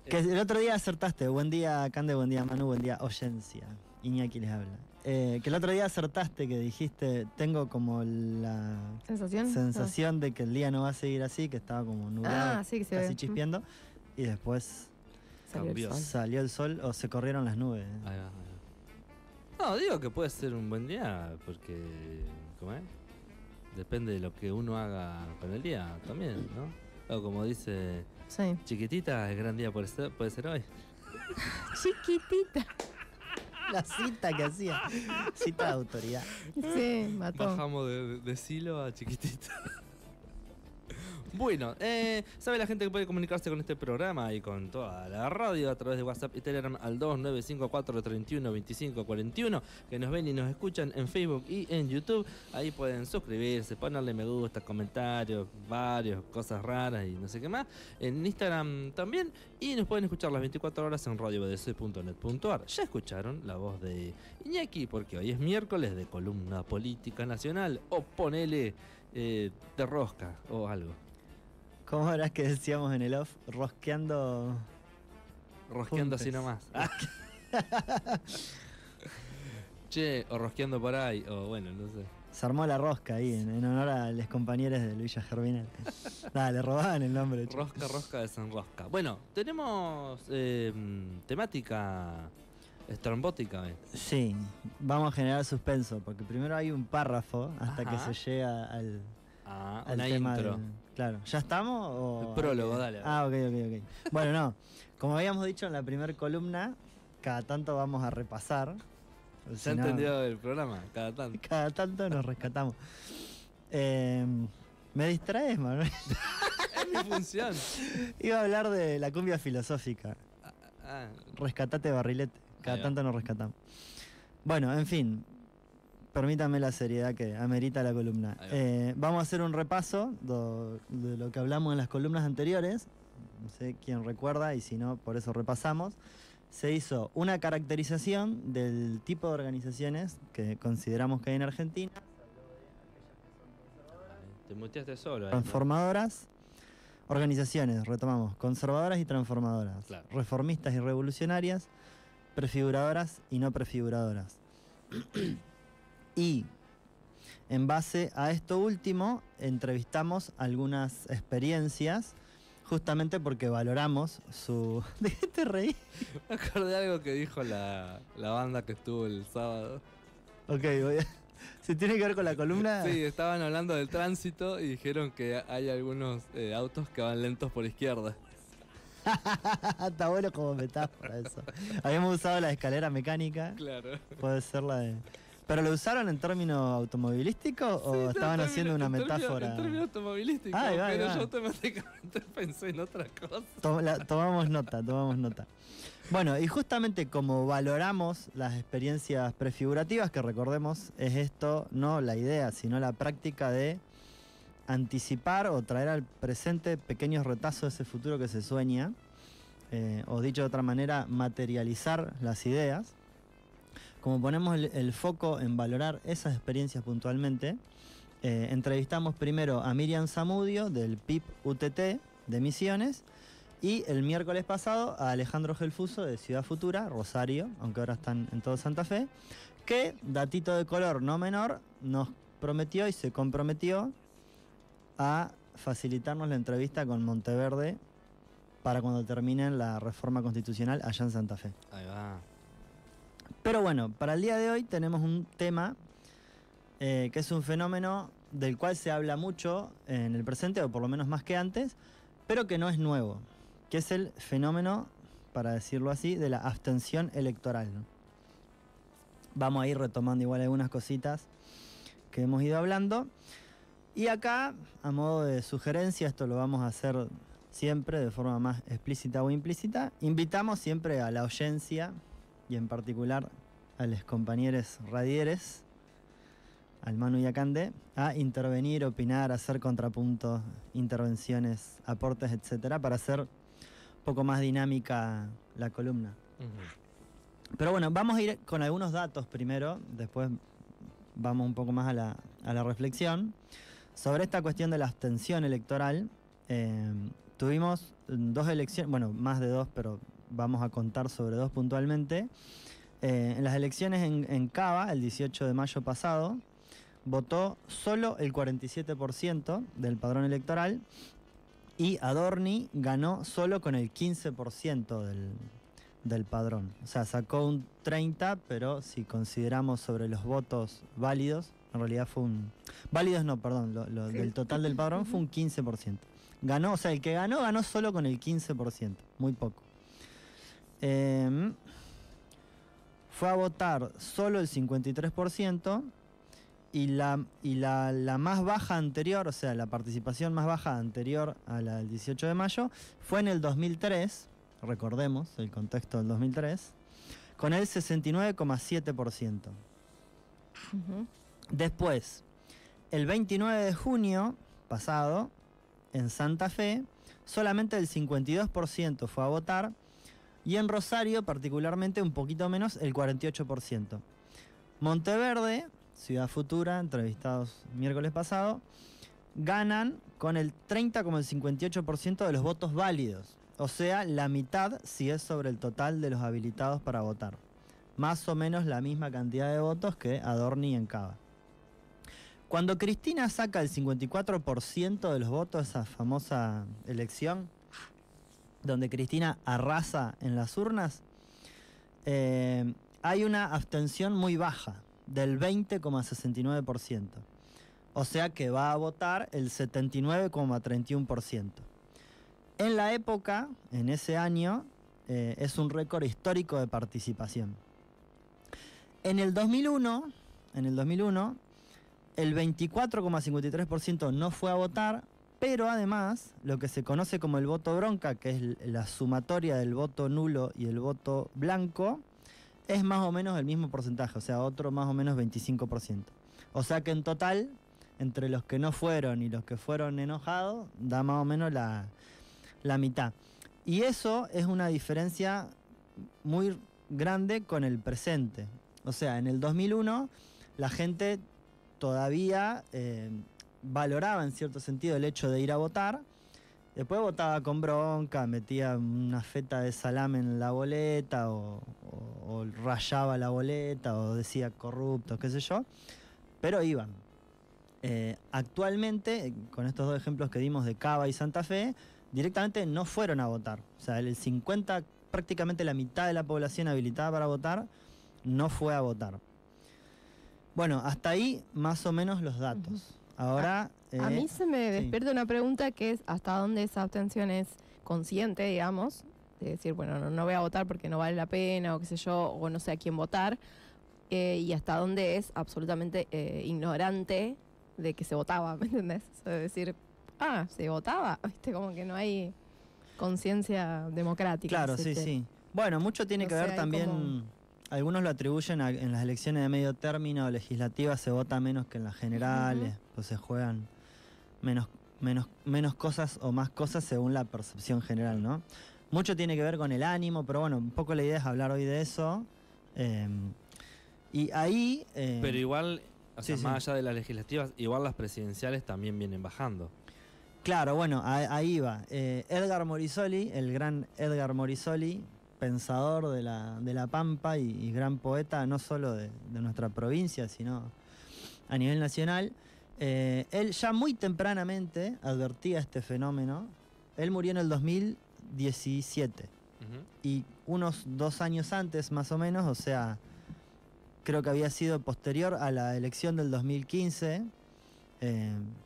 Que el otro día acertaste. Buen día, Cande, buen día, Manu, buen día, Oyencia. Iñaki les habla. Que el otro día acertaste, que dijiste, tengo como la sensación de que el día no va a seguir así, que estaba como nublado, sí, que se casi ve. chispeando, y después Salió salió el sol o se corrieron las nubes. Ahí va. No, digo que puede ser un buen día, porque, ¿cómo es? Depende de lo que uno haga con el día también, ¿no? O como dice Chiquitita, el gran día puede ser hoy. Chiquitita. La cita que hacía. Cita de autoridad. Sí, mató. Bajamos de Silo a Chiquitita. Bueno, sabe la gente que puede comunicarse con este programa y con toda la radio a través de WhatsApp y Telegram al 2954312541, que nos ven y nos escuchan en Facebook y en YouTube. Ahí pueden suscribirse, ponerle me gusta, comentarios, varios, cosas raras y no sé qué más. En Instagram también, y nos pueden escuchar las 24 horas en radiobdc.net.ar. Ya escucharon la voz de Iñaki, porque hoy es miércoles de columna política nacional, o ponele de rosca o algo. ¿Cómo era que decíamos en el off? Rosqueando así nomás. Che, o rosqueando por ahí, o bueno, no sé. Se armó la rosca ahí, en honor a los compañeros de Luisa Germinal. Nada, le robaban el nombre. Rosca de San Rosca. Bueno, tenemos temática estrambótica. Sí, vamos a generar suspenso, porque primero hay un párrafo hasta que se llega al tema intro. Claro, ¿ya estamos? O... El prólogo, dale. Ok. Bueno, no, como habíamos dicho en la primera columna, cada tanto vamos a repasar. ¿Se ha entendido el programa? Cada tanto. Cada tanto nos rescatamos. Me distraes, Manuel. Es mi función. Iba a hablar de la cumbia filosófica. Rescatate, barrilete. Cada tanto nos rescatamos. Bueno, en fin. Permítame la seriedad que amerita la columna. Vamos a hacer un repaso de lo que hablamos en las columnas anteriores. No sé quién recuerda, y si no, por eso repasamos. Se hizo una caracterización del tipo de organizaciones que consideramos que hay en Argentina. Te muteaste solo. Transformadoras. Organizaciones, retomamos. Conservadoras y transformadoras. Claro. Reformistas y revolucionarias. Prefiguradoras y no prefiguradoras. Y en base a esto último, entrevistamos algunas experiencias, justamente porque valoramos su... ¿De qué te reí? Me acordé de algo que dijo la banda que estuvo el sábado. Ok, ¿se tiene que ver con la columna? Sí, estaban hablando del tránsito y dijeron que hay algunos autos que van lentos por izquierda. Está bueno como metáfora eso. Habíamos usado la escalera mecánica. Claro. Puede ser la de... ¿Pero lo usaron en términos automovilísticos o estaban haciendo una metáfora? En términos automovilísticos, pero yo automáticamente pensé en otra cosa. Tomamos nota. Bueno, y justamente como valoramos las experiencias prefigurativas, que recordemos es esto, no la idea, sino la práctica de anticipar o traer al presente pequeños retazos de ese futuro que se sueña, o dicho de otra manera, materializar las ideas. Como ponemos el foco en valorar esas experiencias puntualmente, entrevistamos primero a Miriam Zamudio del PIP UTT de Misiones, y el miércoles pasado a Alejandro Gelfuso de Ciudad Futura, Rosario, aunque ahora están en todo Santa Fe, que, datito de color no menor, nos prometió y se comprometió a facilitarnos la entrevista con Monteverde para cuando termine la reforma constitucional allá en Santa Fe. Ahí va. Pero bueno, para el día de hoy tenemos un tema que es un fenómeno del cual se habla mucho en el presente, o por lo menos más que antes, pero que no es nuevo, que es el fenómeno, para decirlo así, de la abstención electoral, ¿no? Vamos a ir retomando igual algunas cositas que hemos ido hablando. Y acá, a modo de sugerencia, esto lo vamos a hacer siempre de forma más explícita o implícita, invitamos siempre a la audiencia, y en particular a los compañeros radieres, al Manu y a Cande, a intervenir, opinar, hacer contrapuntos, intervenciones, aportes, etcétera, para hacer un poco más dinámica la columna. Pero bueno, vamos a ir con algunos datos primero, después vamos un poco más a la reflexión sobre esta cuestión de la abstención electoral, tuvimos 2 elecciones, bueno, más de 2, pero vamos a contar sobre 2 puntualmente. En las elecciones en Cava, el 18 de mayo pasado, votó solo el 47% del padrón electoral y Adorni ganó solo con el 15% del padrón. O sea, sacó un 30%, pero si consideramos sobre los votos válidos, en realidad fue un... Válidos no, perdón, Sí. del total del padrón fue un 15%. Ganó, o sea, el que ganó solo con el 15%, muy poco. Fue a votar solo el 53%. Y la más baja anterior, o sea, la participación más baja anterior a la del 18 de mayo, fue en el 2003, recordemos el contexto del 2003, con el 69,7%. Ujú. Después, el 29 de junio pasado, en Santa Fe, solamente el 52% fue a votar, y en Rosario, particularmente, un poquito menos, el 48%. Monteverde, Ciudad Futura, entrevistados miércoles pasado, ganan con el 30,58% de los votos válidos. O sea, la mitad si es sobre el total de los habilitados para votar. Más o menos la misma cantidad de votos que Adorni en Cava. Cuando Cristina saca el 54% de los votos, esa famosa elección, donde Cristina arrasa en las urnas, hay una abstención muy baja, del 20,69%. O sea que va a votar el 79,31%. En la época, en ese año, es un récord histórico de participación. En el 2001, el 24,53% no fue a votar, pero además, lo que se conoce como el voto bronca, que es la sumatoria del voto nulo y el voto blanco, es más o menos el mismo porcentaje, o sea, otro más o menos 25%. O sea que en total, entre los que no fueron y los que fueron enojados, da más o menos la mitad. Y eso es una diferencia muy grande con el presente. O sea, en el 2001 la gente todavía valoraba en cierto sentido el hecho de ir a votar. Después votaba con bronca, metía una feta de salame en la boleta o rayaba la boleta o decía corrupto, qué sé yo, pero iban. Actualmente, con estos 2 ejemplos que dimos de Cava y Santa Fe, directamente no fueron a votar. O sea, el 50, prácticamente la mitad de la población habilitada para votar, no fue a votar. Bueno, hasta ahí más o menos los datos. Ujú. Ahora... A mí se me sí. despierta una pregunta que es hasta dónde esa abstención es consciente, digamos, de decir, bueno, no voy a votar porque no vale la pena o qué sé yo, o no sé a quién votar, y hasta dónde es absolutamente ignorante de que se votaba, ¿me entendés? O sea, decir, se votaba, ¿viste? Como que no hay conciencia democrática. Claro, sí, sí. Bueno, mucho tiene No que sé, ver hay también, como- algunos lo atribuyen en las elecciones de medio término legislativas se vota menos que en las generales, pues se juegan menos cosas o más cosas según la percepción general, ¿no? Mucho tiene que ver con el ánimo, pero bueno, un poco la idea es hablar hoy de eso. Y ahí... Pero igual, o sea, sí, más sí. allá de las legislativas, igual las presidenciales también vienen bajando. Claro, bueno, ahí va. Edgar Morisoli, el gran Edgar Morisoli, pensador de la Pampa y gran poeta, no solo de nuestra provincia, sino a nivel nacional, él ya muy tempranamente advertía este fenómeno. Él murió en el 2017 Ujú. y unos 2 años antes, más o menos, o sea, creo que había sido posterior a la elección del 2015,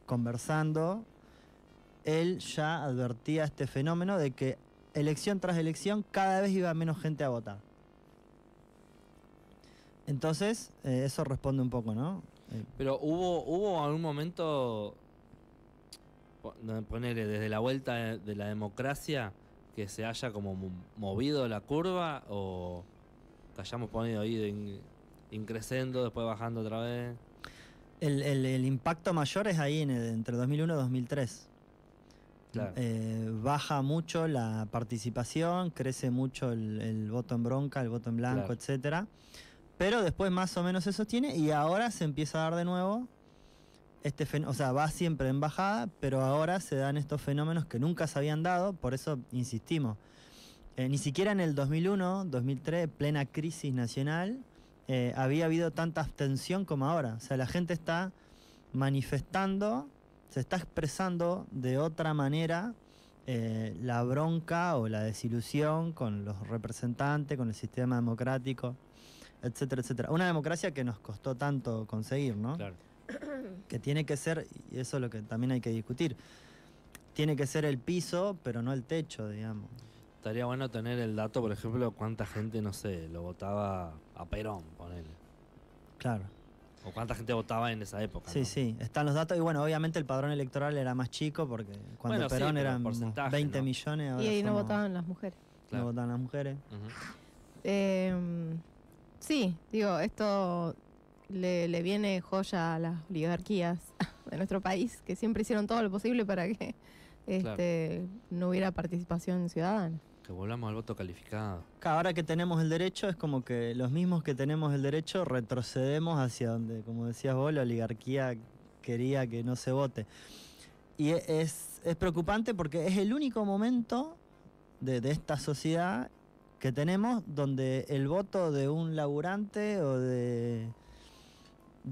conversando, él ya advertía este fenómeno de que elección tras elección cada vez iba menos gente a votar. Entonces, eso responde un poco, ¿no? Pero hubo algún momento, ponele, desde la vuelta de la democracia, que se haya como movido la curva o que hayamos ponido ahí increciendo, después bajando otra vez. El impacto mayor es ahí entre 2001 y 2003. Claro. Baja mucho la participación, crece mucho el voto en bronca, el voto en blanco, Claro. etcétera. Pero después más o menos se sostiene y ahora se empieza a dar de nuevo o sea, va siempre en bajada, pero ahora se dan estos fenómenos que nunca se habían dado, por eso insistimos. Ni siquiera en el 2001, 2003, plena crisis nacional, había habido tanta abstención como ahora. O sea, la gente está manifestando, se está expresando de otra manera la bronca o la desilusión con los representantes, con el sistema democrático, etcétera, etcétera. Una democracia que nos costó tanto conseguir, ¿no? Claro. Que tiene que ser, y eso es lo que también hay que discutir, tiene que ser el piso, pero no el techo, digamos. Estaría bueno tener el dato, por ejemplo, cuánta gente, no sé, lo votaba a Perón, ponele. Claro. O cuánta gente votaba en esa época. Sí, ¿no? sí, están los datos. Y bueno, obviamente el padrón electoral era más chico porque cuando Bueno, sí, Perón pero eran porcentaje, 20 ¿no? millones. Ahora Y ahí no somos- votaban las mujeres. Claro. No votaban las mujeres. Ujú. Sí, digo, esto le viene joya a las oligarquías de nuestro país, que siempre hicieron todo lo posible para que no hubiera participación ciudadana. Que volvamos al voto calificado. Ahora que tenemos el derecho, es como que los mismos que tenemos el derecho retrocedemos hacia donde, como decías vos, la oligarquía quería que no se vote. Y es preocupante porque es el único momento de esta sociedad que tenemos donde el voto de un laburante o de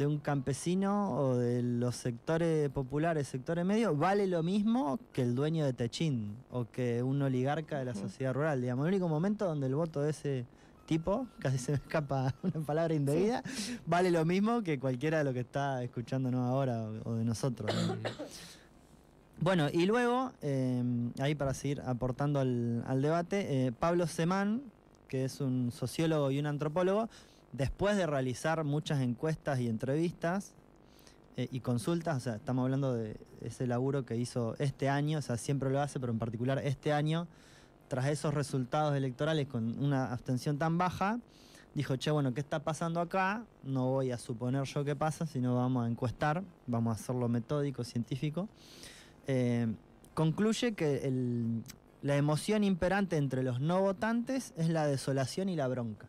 un campesino o de los sectores populares, sectores medios, vale lo mismo que el dueño de Techín o que un oligarca de la sociedad rural. Digamos, el único momento donde el voto de ese tipo, casi se me escapa una palabra indebida, vale lo mismo que cualquiera de lo que está escuchándonos ahora o de nosotros. ¿no? Bueno, y luego, ahí para seguir aportando al debate, Pablo Semán, que es un sociólogo y un antropólogo, después de realizar muchas encuestas y entrevistas y consultas, o sea, estamos hablando de ese laburo que hizo este año, o sea, siempre lo hace, pero en particular este año, tras esos resultados electorales con una abstención tan baja, dijo, che, bueno, ¿qué está pasando acá? No voy a suponer yo qué pasa, sino vamos a encuestar, vamos a hacerlo metódico, científico. Concluye que la emoción imperante entre los no votantes es la desolación y la bronca.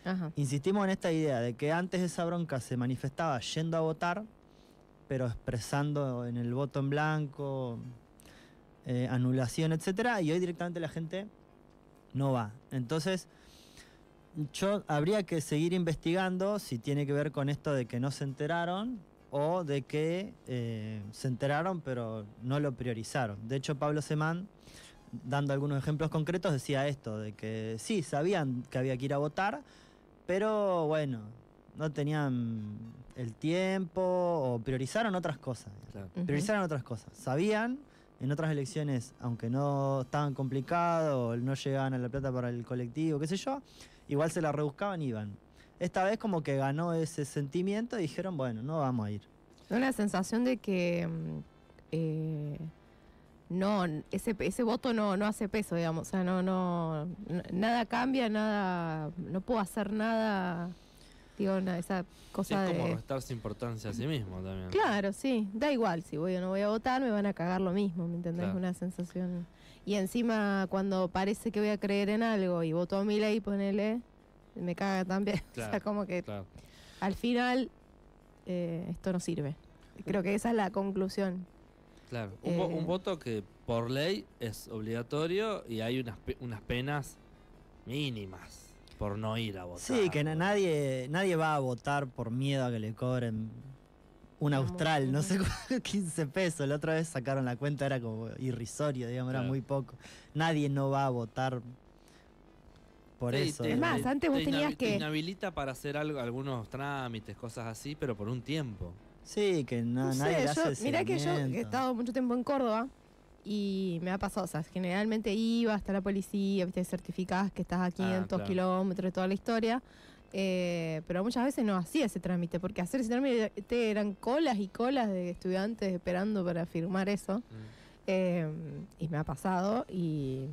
Ajá. Insistimos en esta idea de que antes esa bronca se manifestaba yendo a votar, pero expresando en el voto en blanco, anulación, etcétera, y hoy directamente la gente no va. Entonces, habría que seguir investigando si tiene que ver con esto de que no se enteraron o de que se enteraron pero no lo priorizaron. De hecho, Pablo Semán, dando algunos ejemplos concretos, decía esto, de que sí, sabían que había que ir a votar, pero bueno, no tenían el tiempo o priorizaron otras cosas. Claro. Ujú. Priorizaron otras cosas. Sabían, en otras elecciones, aunque no estaban complicados o no llegaban a la plata para el colectivo, qué sé yo, igual se la rebuscaban y iban. Esta vez como que ganó ese sentimiento y dijeron, bueno, no vamos a ir. Una sensación de que no, ese voto no hace peso, digamos. O sea, nada cambia, nada, no puedo hacer nada. Digo, esa Sí, cosa es como de. restarse importancia a sí mismo también. Claro, sí, da igual, si voy o no voy a votar, me van a cagar lo mismo, ¿me entendés? Claro. Una sensación. Y encima, cuando parece que voy a creer en algo y voto a Milei, ponele, me caga también. O sea, Claro, como que Claro. al final esto no sirve. Creo que esa es la conclusión. Claro. Eh, Un voto que por ley es obligatorio y hay unas penas mínimas por no ir a votar. Sí, que nadie va a votar por miedo a que le cobren un austral, no sé, 15 pesos. La otra vez sacaron la cuenta, era como irrisorio, digamos, era Claro. muy poco. Nadie no va a votar por Sí, eso. te- Es más, antes vos te tenías te que- inhabilita para hacer algunos trámites, cosas así, pero por un tiempo. Sí, que No nadie sé, le hace mirá que yo seguimiento. he estado mucho tiempo en Córdoba y me ha pasado, o sea, generalmente iba hasta la policía, viste, certificás que estás a 500 claro. kilómetros de toda la historia, pero muchas veces no hacía ese trámite, porque hacer ese trámite eran colas y colas de estudiantes esperando para firmar eso, y me ha pasado y,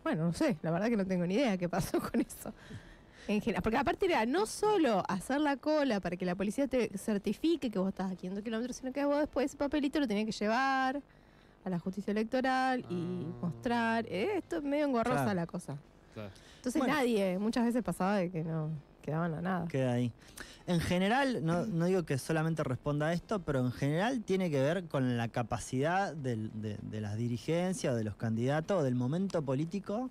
bueno, no sé, la verdad que no tengo ni idea qué pasó con eso. En general, porque aparte era no solo hacer la cola para que la policía te certifique que vos estás a 500 kilómetros, sino que vos después ese papelito lo tenías que llevar a la justicia electoral y Ah. mostrar. Esto es medio engorrosa Claro. la cosa. Claro. Entonces Bueno. nadie, muchas veces pasaba de que no quedaban a nada. Queda ahí. En general, no digo que solamente responda a esto, pero en general tiene que ver con la capacidad de las dirigencias, o de los candidatos, o del momento político,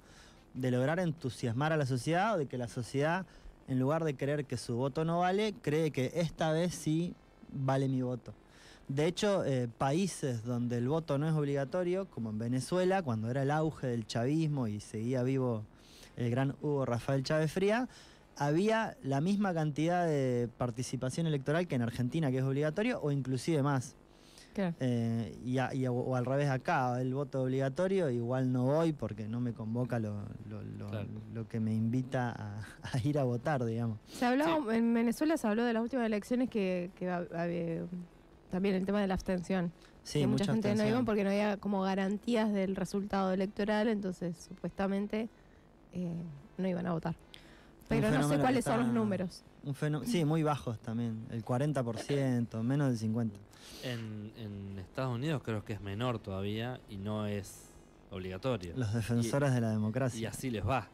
de lograr entusiasmar a la sociedad, o de que la sociedad, en lugar de creer que su voto no vale, cree que esta vez sí vale mi voto. De hecho, países donde el voto no es obligatorio, como en Venezuela, cuando era el auge del chavismo y seguía vivo el gran Hugo Rafael Chávez Frías, había la misma cantidad de participación electoral que en Argentina, que es obligatorio, o inclusive más. Claro. O al revés acá, el voto obligatorio, igual no voy porque no me convoca Claro. lo que me invita a ir a votar, digamos. Se habló, en Venezuela se habló de las últimas elecciones también el tema de la abstención. Sí, Que mucha gente no abstención. iba porque no había como garantías del resultado electoral, entonces supuestamente no iban a votar. Pero no sé fenómeno cuáles que son los está- números. Sí, muy bajos también, el 40%, menos del 50%. En Estados Unidos creo que es menor todavía y no es obligatorio. Los defensores de la Y democracia. así les va.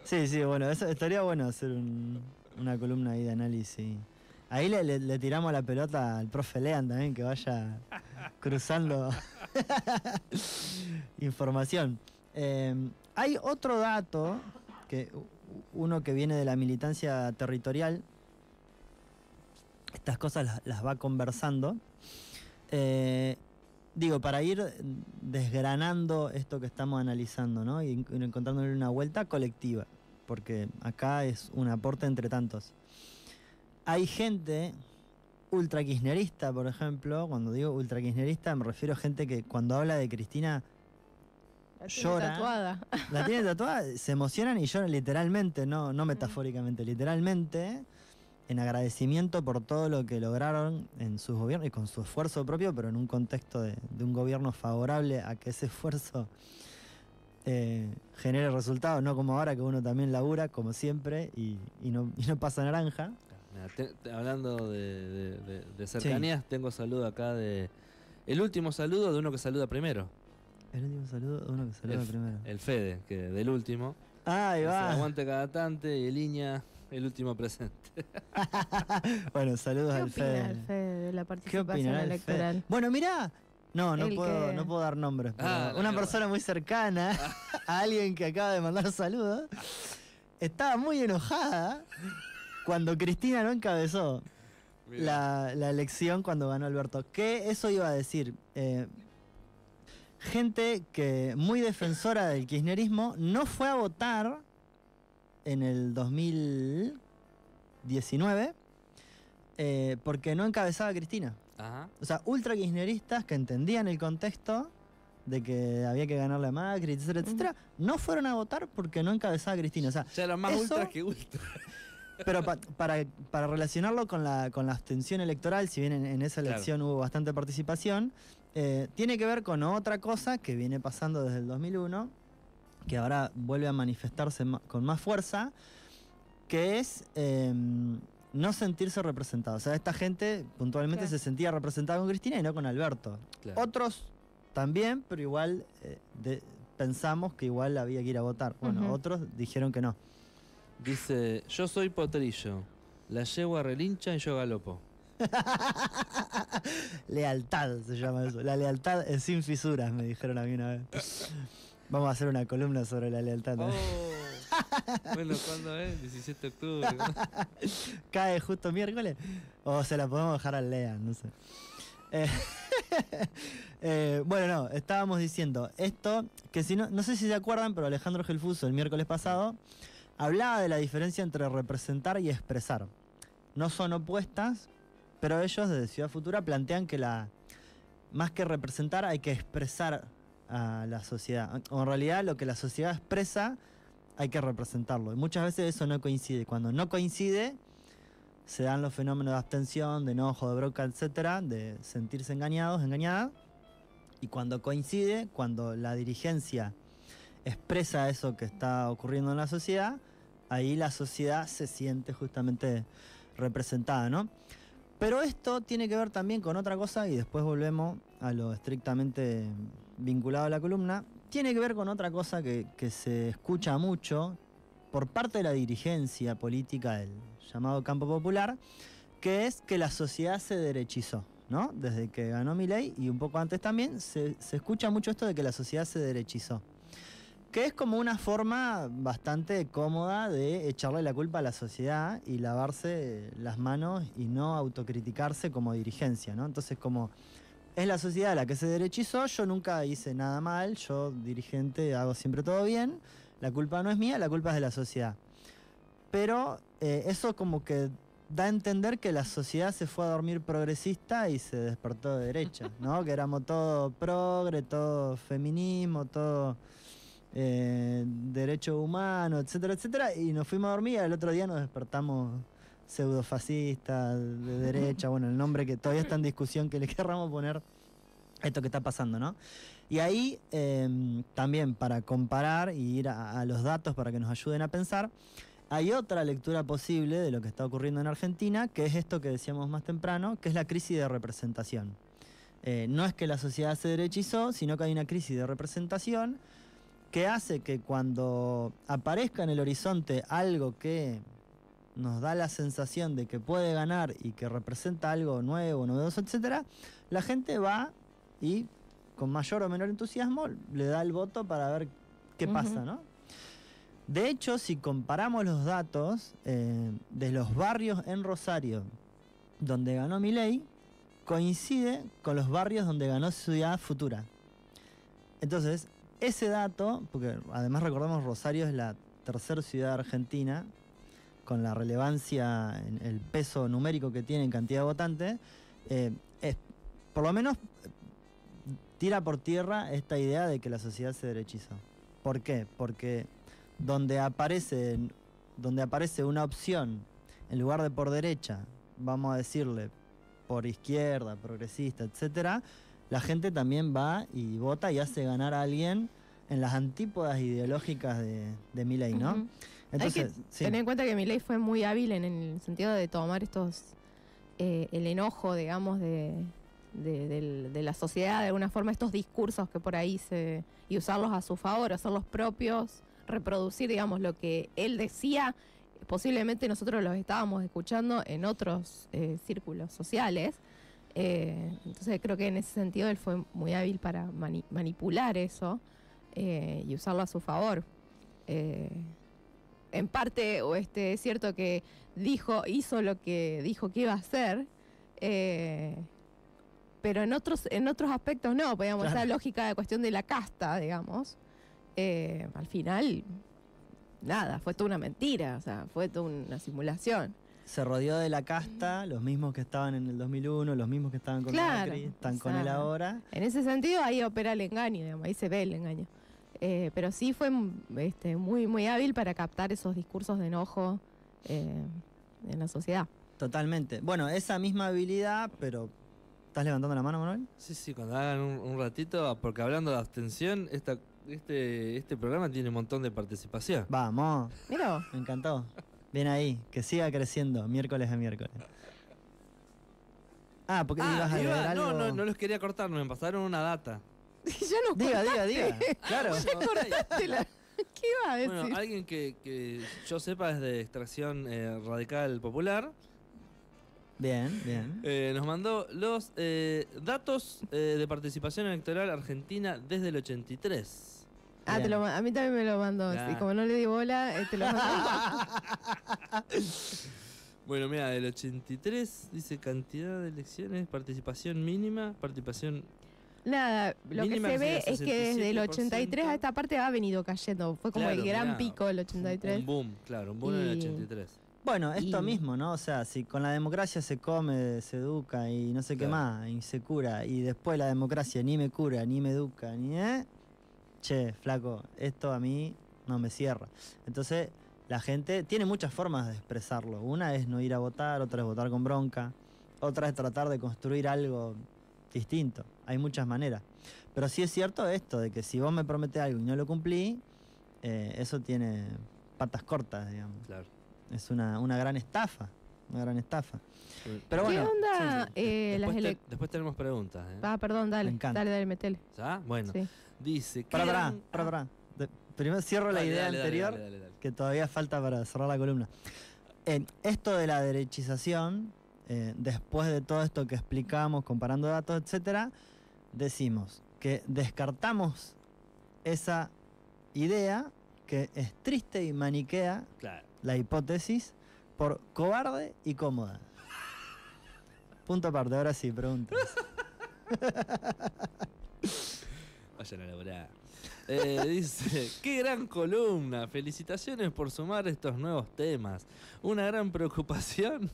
Sí, bueno, eso estaría bueno hacer una columna ahí de análisis. Ahí le tiramos la pelota al profe Lean también, que vaya cruzando información. Hay otro dato, uno que viene de la militancia territorial, estas cosas las va conversando. Digo, para ir desgranando esto que estamos analizando, ¿no? Y encontrándole una vuelta colectiva, porque acá es un aporte entre tantos. Hay gente ultra kirchnerista, por ejemplo. Cuando digo ultra kirchnerista me refiero a gente que cuando habla de Cristina La tiene llora. tatuada. La tienen tatuada, se emocionan y lloran literalmente, no metafóricamente, literalmente, en agradecimiento por todo lo que lograron en sus gobiernos y con su esfuerzo propio, pero en un contexto de un gobierno favorable a que ese esfuerzo genere resultados, no como ahora que uno también labura, como siempre, y no pasa naranja. Mira, hablando de cercanías, tengo saludo acá el último saludo de uno que saluda primero. El último saludo de uno que saluda primero. El Fede, que del último. Ahí Dice, va. aguante cantante y Eliña, el último presente. Bueno, saludos ¿Qué al opina Fede. el Fede de la ¿Qué participación opinará el electoral? Fede? Bueno, mirá. No El que- puedo dar nombres, pero Ah, la una mierda. persona muy cercana a alguien que acaba de mandar saludos estaba muy enojada cuando Cristina no encabezó la elección cuando ganó Alberto. ¿Qué eso iba a decir? Gente que muy defensora del kirchnerismo no fue a votar en el 2019 porque no encabezaba a Cristina. Ajá. O sea, ultra kirchneristas que entendían el contexto de que había que ganarle a Macri, etcétera, etcétera, no fueron a votar porque no encabezaba a Cristina. O sea, Ya era más eso- ultra que ultra. pero para relacionarlo con la abstención electoral, si bien en esa Claro. elección hubo bastante participación, tiene que ver con otra cosa que viene pasando desde el 2001, que ahora vuelve a manifestarse con más fuerza, que es no sentirse representado. O sea, esta gente puntualmente Claro. se sentía representada con Cristina y no con Alberto. Claro. Otros también, pero igual pensamos que igual había que ir a votar. Bueno, Ujú. otros dijeron que no. Dice, yo soy potrillo. La yegua relincha y yo galopo. Lealtad se llama eso. La lealtad es sin fisuras, me dijeron a mí una vez. Vamos a hacer una columna sobre la lealtad. ¿no? Bueno, ¿cuándo es? 17 de octubre. ¿no? ¿Cae justo miércoles? O se la podemos dejar al Lean, no sé. Bueno, no, estábamos diciendo esto, que si no sé si se acuerdan, pero Alejandro Gelfuso el miércoles pasado hablaba de la diferencia entre representar y expresar. No son opuestas, pero ellos desde Ciudad Futura plantean que más que representar hay que expresar a la sociedad. O en realidad lo que la sociedad expresa hay que representarlo. Y muchas veces eso no coincide. Cuando no coincide, se dan los fenómenos de abstención, de enojo, de bronca, etcétera, de sentirse engañados, engañadas. Y cuando coincide, cuando la dirigencia expresa eso que está ocurriendo en la sociedad, ahí la sociedad se siente justamente representada, ¿no? Pero esto tiene que ver también con otra cosa, y después volvemos a lo estrictamente vinculado a la columna, tiene que ver con otra cosa que se escucha mucho por parte de la dirigencia política del llamado campo popular, que es que la sociedad se derechizó, ¿no? Desde que ganó Milei y un poco antes también, se escucha mucho esto de que la sociedad se derechizó. Que es como una forma bastante cómoda de echarle la culpa a la sociedad y lavarse las manos y no autocriticarse como dirigencia, ¿no? Entonces, como es la sociedad la que se derechizó, yo nunca hice nada mal, yo dirigente hago siempre todo bien, la culpa no es mía, la culpa es de la sociedad. Pero eso como que da a entender que la sociedad se fue a dormir progresista y se despertó de derecha, ¿no? Que éramos todo progre, todo feminismo, todo derechos humanos, etcétera, etcétera, y nos fuimos a dormir y al otro día nos despertamos pseudofascistas, de derecha, bueno, el nombre que todavía está en discusión que le querramos poner a esto que está pasando, ¿no? Y ahí también para comparar y ir a los datos para que nos ayuden a pensar, hay otra lectura posible de lo que está ocurriendo en Argentina, que es esto que decíamos más temprano, que es la crisis de representación. No es que la sociedad se derechizó, sino que hay una crisis de representación que hace que cuando aparezca en el horizonte algo que nos da la sensación de que puede ganar y que representa algo nuevo, novedoso, etcétera, la gente va y con mayor o menor entusiasmo le da el voto para ver qué pasa, ¿no? De hecho, si comparamos los datos de los barrios en Rosario donde ganó Milei, coincide con los barrios donde ganó Ciudad Futura. Entonces, ese dato, porque además recordemos Rosario es la tercera ciudad argentina con la relevancia, en el peso numérico que tiene en cantidad de votantes, por lo menos tira por tierra esta idea de que la sociedad se derechizó. ¿Por qué? Porque donde aparece una opción, en lugar de por derecha, vamos a decirle por izquierda, progresista, etcétera, la gente también va y vota y hace ganar a alguien en las antípodas ideológicas de Milei, ¿no? Entonces, hay que tener en cuenta que Milei fue muy hábil en el sentido de tomar el enojo, digamos, de la sociedad, de alguna forma, estos discursos que por ahí y usarlos a su favor, hacerlos propios, reproducir, digamos, lo que él decía. Posiblemente nosotros los estábamos escuchando en otros círculos sociales. Entonces creo que en ese sentido él fue muy hábil para manipular eso y usarlo a su favor. En parte es cierto que hizo lo que dijo que iba a hacer, pero en otros aspectos no, digamos, esa lógica de cuestión de la casta, digamos, al final nada, fue toda una mentira, o sea, fue toda una simulación. Se rodeó de la casta, los mismos que estaban en el 2001, los mismos que estaban con Macri, están con él ahora. En ese sentido ahí opera el engaño, digamos, ahí se ve el engaño. Pero sí fue muy, muy hábil para captar esos discursos de enojo en la sociedad. Totalmente. Bueno, esa misma habilidad, pero... ¿Estás levantando la mano, Manuel? Sí, cuando hagan un ratito, porque hablando de abstención, este programa tiene un montón de participación. Vamos. Mira. Me encantó. Bien ahí, que siga creciendo, miércoles a miércoles. Porque ibas a leer algo. No los quería cortar, me pasaron una data. Ya no diga. Claro. Ya cortaste ¿Qué iba a decir? Bueno, alguien que yo sepa es de extracción radical popular. Bien. Nos mandó los datos de participación electoral argentina desde el 83. A mí también me lo mandó. Y como no le di bola, te lo mandó. Bueno, mira, del 83 dice cantidad de elecciones, participación mínima, participación... Nada, lo que se ve es que desde el 83 a esta parte ha venido cayendo. Fue como el gran pico del 83. Un boom en el 83. Bueno, esto mismo, ¿no? O sea, si con la democracia se come, se educa y no sé qué más, y se cura, y después la democracia ni me cura, ni me educa, che, flaco, esto a mí no me cierra. Entonces, la gente tiene muchas formas de expresarlo. Una es no ir a votar, otra es votar con bronca, otra es tratar de construir algo distinto. Hay muchas maneras. Pero sí es cierto esto, de que si vos me prometés algo y no lo cumplí, eso tiene patas cortas, digamos. Claro. Es una gran estafa. Pero ¿qué bueno, onda? Después tenemos preguntas. Perdón, dale. Me encanta. Dale, metele. ¿Ya? Bueno. Sí. Dice... Pará. Primero cierro la Dale, idea dale, anterior, dale. que todavía falta para cerrar la columna. Esto de la derechización, después de todo esto que explicamos, comparando datos, etcétera, decimos que descartamos esa idea que es triste y maniquea Claro. la hipótesis por cobarde y cómoda. Punto aparte, ahora sí, preguntas. Vayan a elaborar. Dice, qué gran columna, felicitaciones por sumar estos nuevos temas. Una gran preocupación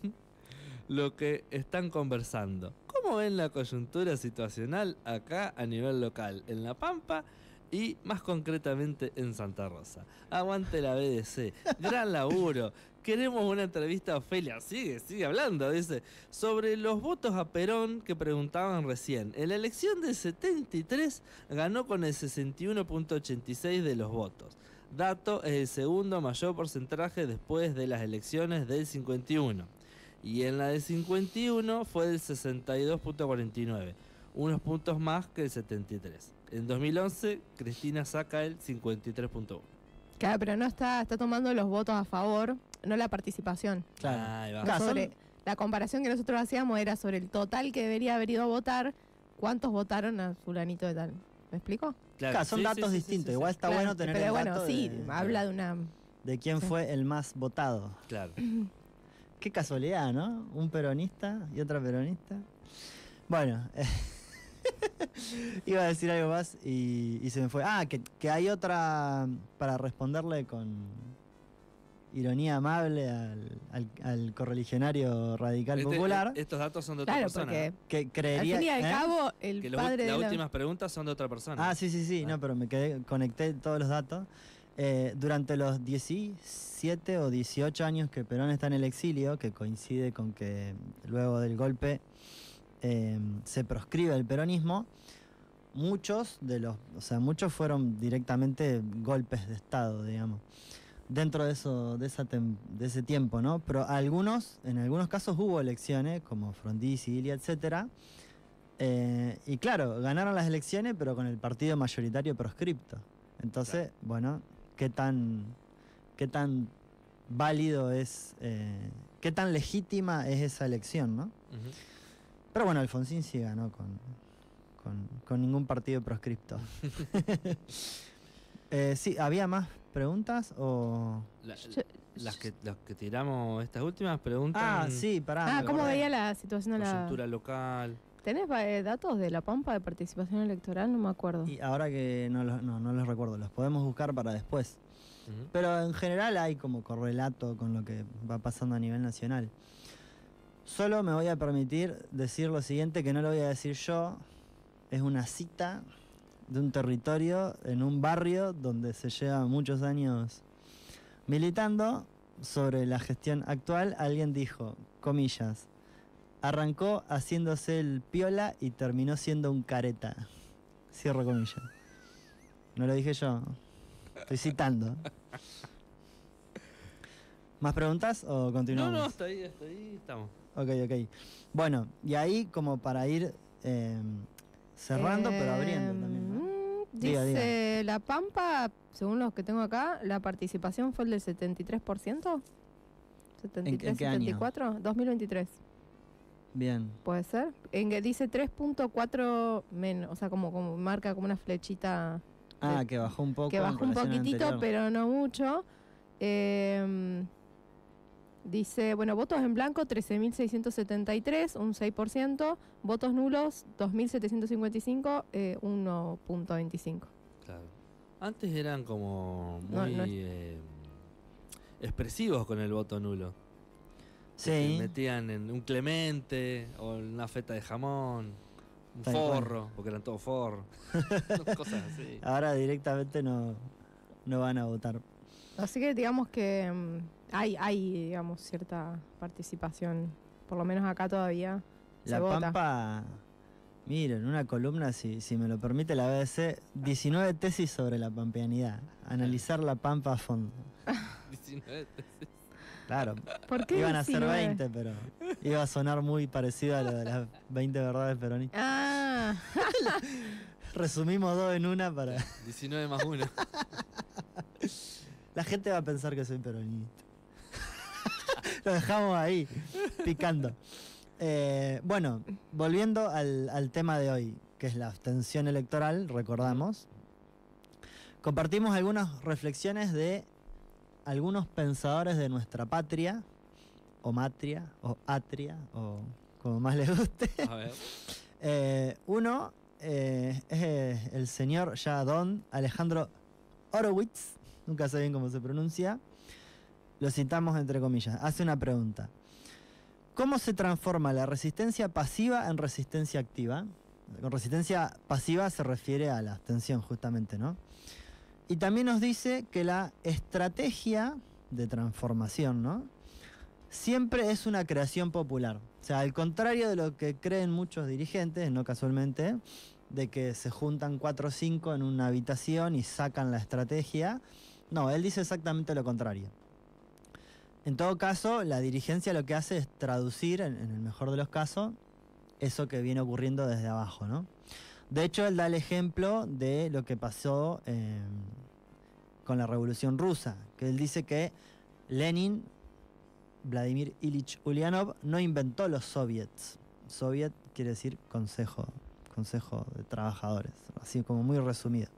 lo que están conversando. ¿Cómo ven la coyuntura situacional acá a nivel local, en La Pampa y más concretamente en Santa Rosa? Aguante la BDC, gran laburo. Queremos una entrevista a Ofelia. Sigue hablando, dice. Sobre los votos a Perón que preguntaban recién. En la elección del 73 ganó con el 61.86 de los votos. Dato es el segundo mayor porcentaje después de las elecciones del 51. Y en la del 51 fue del 62.49. Unos puntos más que el 73. En 2011, Cristina saca el 53.1. Claro, pero no está tomando los votos a favor, no la participación. Claro. Ahí va. Claro, Sobre, la comparación que nosotros hacíamos era sobre el total que debería haber ido a votar, cuántos votaron a fulanito de tal. ¿Me explico? Claro, son datos distintos. Igual está Claro, bueno tener pero el bueno, dato sí, de habla de una... quién sí. fue el más votado. Claro. Qué casualidad, ¿no? Un peronista y otra peronista. Bueno, iba a decir algo más y se me fue. Que hay otra, para responderle con ironía amable al correligionario radical popular, Estos datos son de otra Claro, persona. porque que creería... al fin y al ¿eh? cabo, el Que padre las de la... últimas preguntas son de otra persona. Sí, no, pero conecté todos los datos. Durante los 17 o 18 años que Perón está en el exilio, que coincide con que luego del golpe se proscribe el peronismo, muchos fueron directamente golpes de Estado, digamos, dentro de ese tiempo, ¿no? Pero en algunos casos hubo elecciones, como Frondizi, Ilia, etcétera. Y claro, ganaron las elecciones, pero con el partido mayoritario proscripto. Entonces, bueno, qué tan válido es, qué tan legítima es esa elección, ¿no? Ujú. Pero bueno, Alfonsín sí ganó con ningún partido proscripto. Sí, ¿había más preguntas o...? Las que tiramos, estas últimas preguntas. Sí, pará. ¿cómo veía la situación de la... Coyuntura local. ¿Tenés datos de La Pampa de participación electoral? No me acuerdo. Y ahora que no los recuerdo, los podemos buscar para después. Ujú. Pero en general hay como correlato con lo que va pasando a nivel nacional. Solo me voy a permitir decir lo siguiente, que no lo voy a decir yo. Es una cita de un territorio en un barrio donde se lleva muchos años militando. Sobre la gestión actual, alguien dijo, comillas, arrancó haciéndose el piola y terminó siendo un careta. Cierro comillas. No lo dije yo. Estoy citando. ¿Más preguntas o continuamos? No, hasta ahí estamos. Ok. Bueno, y ahí como para ir cerrando, pero abriendo también, ¿no? Dice La Pampa, según los que tengo acá, la participación fue el del 73%. ¿En qué año? 74, 2023. Bien. ¿Puede ser? En que dice 3.4 menos, o sea, como marca como una flechita. Que bajó un poco. Que bajó un en relación al poquitito, anterior. pero no mucho. Dice, bueno, votos en blanco 13.673, un 6%. Votos nulos 2.755, 1.25. Claro. Antes eran como No, muy no es- expresivos con el voto nulo. Sí. Te metían en un clemente o en una feta de jamón, un Tal cual. forro, porque eran todos forros. Cosas así. Ahora directamente no van a votar. Así que digamos que hay, digamos, cierta participación, por lo menos acá todavía La se vota. Pampa, miren, una columna, si me lo permite la BBC, 19 tesis sobre la pampeanidad. Analizar la Pampa a fondo. 19. Claro, ¿Por qué iban a ser 19? 20, pero iba a sonar muy parecido a lo de las 20 verdades peronistas. Ah, Resumimos 2 en una para... 19 más 1. La gente va a pensar que soy peronista. Lo dejamos ahí, picando. Bueno, volviendo al tema de hoy, que es la abstención electoral, recordamos. Compartimos algunas reflexiones de algunos pensadores de nuestra patria, o matria, o atria, o como más les guste. A ver. Uno es el señor ya don Alejandro Horowitz, nunca sé bien cómo se pronuncia, lo citamos entre comillas, hace una pregunta. ¿Cómo se transforma la resistencia pasiva en resistencia activa? Con resistencia pasiva se refiere a la abstención justamente, ¿no? Y también nos dice que la estrategia de transformación, ¿no?, siempre es una creación popular. O sea, al contrario de lo que creen muchos dirigentes, no casualmente, de que se juntan 4 o 5 en una habitación y sacan la estrategia. No, él dice exactamente lo contrario. En todo caso, la dirigencia lo que hace es traducir, en el mejor de los casos, eso que viene ocurriendo desde abajo, ¿no? De hecho, él da el ejemplo de lo que pasó con la Revolución Rusa, que él dice que Lenin, Vladimir Ilich Ulyanov, no inventó los soviets. Soviet quiere decir consejo de trabajadores, así como muy resumido.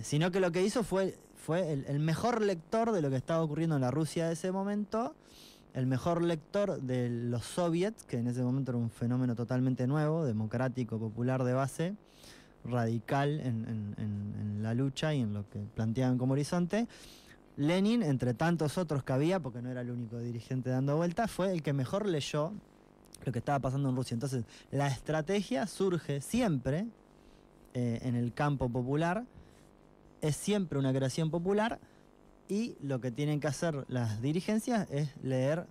Sino que lo que hizo fue el mejor lector de lo que estaba ocurriendo en la Rusia de ese momento, el mejor lector de los soviets, que en ese momento era un fenómeno totalmente nuevo, democrático, popular de base, radical en la lucha y en lo que planteaban como horizonte. Lenin, entre tantos otros que había, porque no era el único dirigente dando vueltas, fue el que mejor leyó lo que estaba pasando en Rusia. Entonces, la estrategia surge siempre en el campo popular, es siempre una creación popular, y lo que tienen que hacer las dirigencias es leer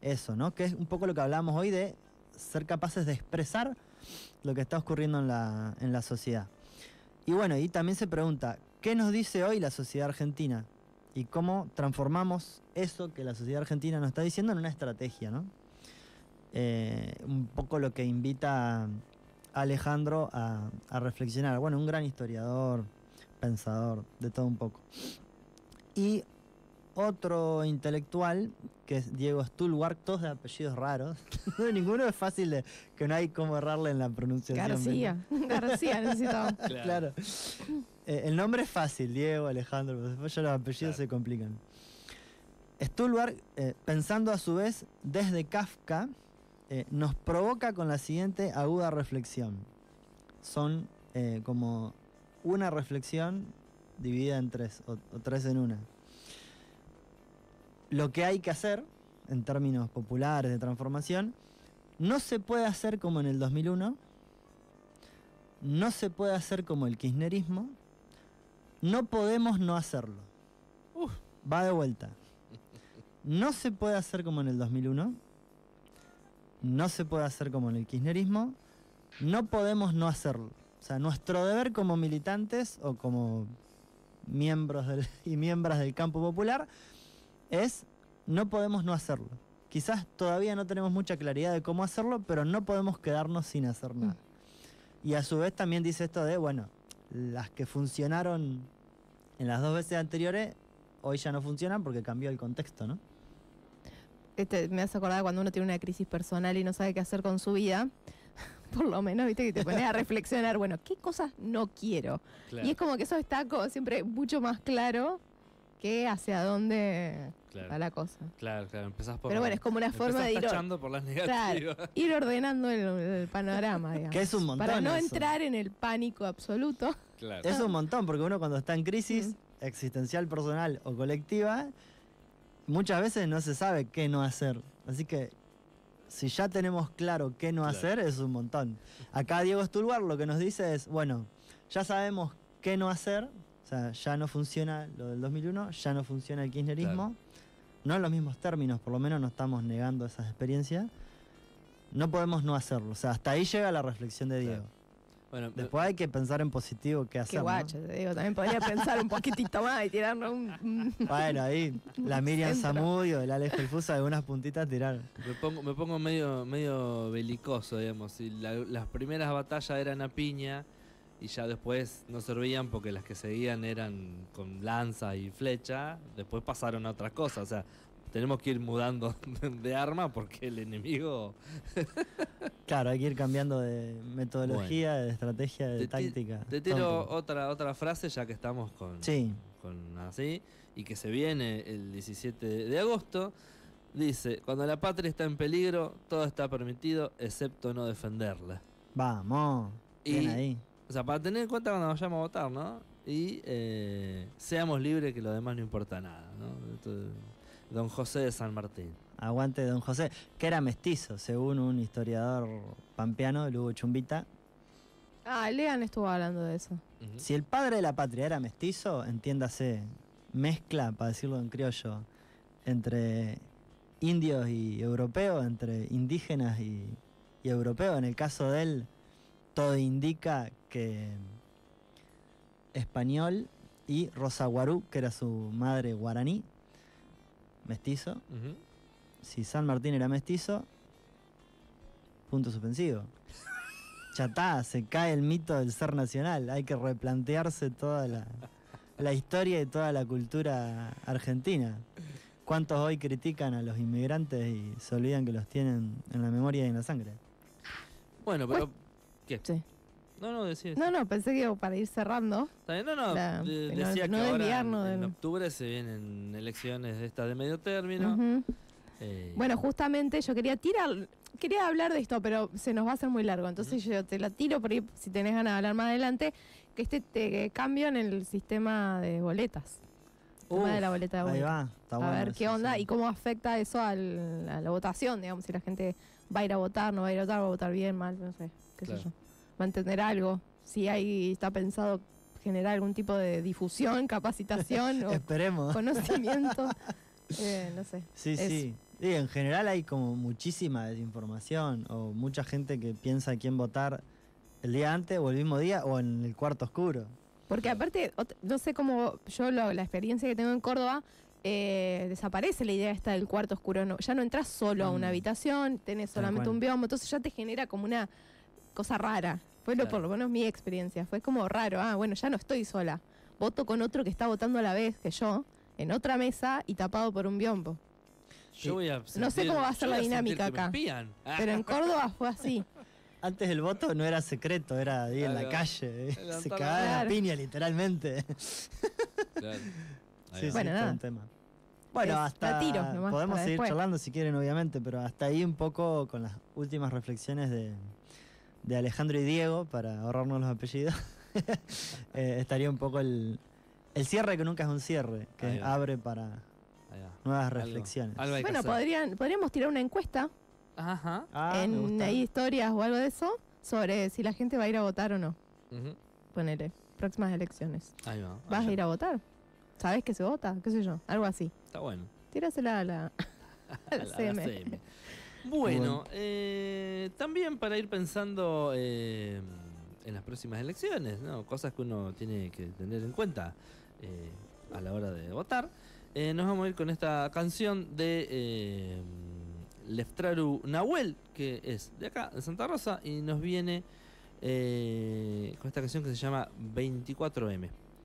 eso, ¿no? Que es un poco lo que hablábamos hoy de ser capaces de expresar lo que está ocurriendo en la sociedad. Y bueno, y también se pregunta, ¿qué nos dice hoy la sociedad argentina? Y cómo transformamos eso que la sociedad argentina nos está diciendo en una estrategia, ¿no? Un poco lo que invita a Alejandro a reflexionar. Bueno, un gran historiador, pensador, de todo un poco. Y otro intelectual, que es Diego Stulwark, todos de apellidos raros. Ninguno es fácil que no hay cómo errarle en la pronunciación. García necesitamos. Claro. El nombre es fácil, Diego, Alejandro, pero después ya los apellidos se complican. Stulwark, pensando a su vez desde Kafka, nos provoca con la siguiente aguda reflexión. Son como una reflexión dividida en 3, o 3 en una. Lo que hay que hacer, en términos populares de transformación, no se puede hacer como en el 2001, no se puede hacer como el kirchnerismo, no podemos no hacerlo. Va de vuelta. No se puede hacer como en el 2001, no se puede hacer como en el kirchnerismo, no podemos no hacerlo. O sea, nuestro deber como militantes o como miembros y miembros del campo popular es no podemos no hacerlo. Quizás todavía no tenemos mucha claridad de cómo hacerlo, pero no podemos quedarnos sin hacer nada. Y a su vez también dice esto de, bueno, las que funcionaron en las 2 veces anteriores, hoy ya no funcionan porque cambió el contexto, ¿no? Me hace acordar cuando uno tiene una crisis personal y no sabe qué hacer con su vida. Por lo menos, viste, que te pones a reflexionar, bueno, ¿qué cosas no quiero? Claro. Y es como que eso está siempre mucho más claro que hacia dónde va la cosa. Claro, empezás por... Pero bueno, es como una forma de ir... por las negativas. Claro, ir ordenando el panorama, digamos. Que es un montón. Para no eso. entrar en el pánico absoluto. Claro. Es un montón, porque uno cuando está en crisis existencial, personal o colectiva, muchas veces no se sabe qué no hacer. Así que si ya tenemos claro qué no hacer, es un montón. Acá Diego Stulwark lo que nos dice es, bueno, ya sabemos qué no hacer, o sea, ya no funciona lo del 2001, ya no funciona el kirchnerismo, no en los mismos términos, por lo menos no estamos negando esas experiencias, no podemos no hacerlo, o sea, hasta ahí llega la reflexión de Diego. Bueno, después hay que pensar en positivo qué hacer. Qué guacho, te digo, también podría pensar un poquitito más y tirarnos un... Bueno, ahí la Miriam Zamudio, el Alex Felfusa, algunas puntitas tiraron. Me pongo medio belicoso, digamos. Si las primeras batallas eran a piña y ya después no servían porque las que seguían eran con lanza y flecha, después pasaron a otras cosas, o sea, tenemos que ir mudando de arma porque el enemigo... Claro, hay que ir cambiando de metodología, de estrategia, de táctica. Te tiro otra frase ya que estamos con, Sí. con así, y que se viene el 17 de agosto. Dice, cuando la patria está en peligro, todo está permitido, excepto no defenderla. Vamos, bien Y, ahí. o sea, para tener en cuenta cuando vayamos a votar, ¿no? Y seamos libres, que lo demás no importa nada, ¿no? Esto de Don José de San Martín. Aguante don José, que era mestizo, según un historiador pampeano, Lugo Chumbita. Lean estuvo hablando de eso. Ujú. Si el padre de la patria era mestizo, entiéndase, mezcla, para decirlo en criollo, entre indios y europeos, entre indígenas y europeos. En el caso de él, todo indica que español y Rosaguarú, que era su madre guaraní, mestizo. Ujú. Si San Martín era mestizo, punto suspensivo. Ya está, se cae el mito del ser nacional. Hay que replantearse toda la historia y toda la cultura argentina. ¿Cuántos hoy critican a los inmigrantes y se olvidan que los tienen en la memoria y en la sangre? Bueno, pero... ¿Qué? Sí. No, decía. No, pensé que para ir cerrando. Está bien, no, La- decía no que ahora desviarnos en del- octubre se vienen elecciones de estas de medio término. Ujú. eh, Bueno, justamente yo quería hablar de esto, pero se nos va a hacer muy largo. Entonces yo te la tiro por ahí, si tenés ganas de hablar más adelante, que cambio en el sistema de boletas. El tema de la boleta de Ahí vuelta. va, está A bueno ver eso, qué onda sí. y cómo afecta eso a la votación, digamos, si la gente va a ir a votar, no va a ir a votar, va a votar bien, mal, no sé, qué Claro. sé yo. Va a entender algo, si está pensado generar algún tipo de difusión, capacitación o Esperemos. conocimiento, no sé. Sí, eso. sí. Y en general hay como muchísima desinformación o mucha gente que piensa quién votar el día antes o el mismo día o en el cuarto oscuro. Porque aparte, no sé cómo la experiencia que tengo en Córdoba, desaparece la idea esta del cuarto oscuro. Ya no entras solo a una habitación, tenés Tal solamente cual. un biombo, entonces ya te genera como una cosa rara. Fue Claro. por lo menos mi experiencia. Fue como raro. Bueno, ya no estoy sola. Voto con otro que está votando a la vez que yo, en otra mesa y tapado por un biombo. yo voy a No sé cómo va a ser yo la voy sentir dinámica que me acá. espían. Pero en Córdoba fue así. Antes el voto no era secreto, era ahí en la Claro. calle. Se Levantar la cagaban a mano. piña, literalmente. Claro. Ahí Sí, va. sí, Bueno, todo nada. un tema. Bueno, Es hasta la tiro nomás podemos para seguir después. charlando si quieren, obviamente, pero hasta ahí un poco con las últimas reflexiones de Alejandro y Diego, para ahorrarnos los apellidos. Estaría un poco el cierre que nunca es un cierre, que Ahí va. abre para Ahí va. nuevas Algo- reflexiones. algo hay que Bueno, hacer. podríamos tirar una encuesta Ajá. Ah, me en gusta. ahí historias o algo de eso sobre si la gente va a ir a votar o no. Ujú. Ponele, próximas elecciones. Ahí va. ¿Vas a ir a votar? ¿Sabes que se vota? ¿Qué sé yo? Algo así. Está bueno. Tírasela a la, a la A la CM. CM. Bueno, también para ir pensando en las próximas elecciones, ¿no? Cosas que uno tiene que tener en cuenta a la hora de votar. Nos vamos a ir con esta canción de Leftraru Nahuel, que es de acá, de Santa Rosa, y nos viene con esta canción que se llama 24M.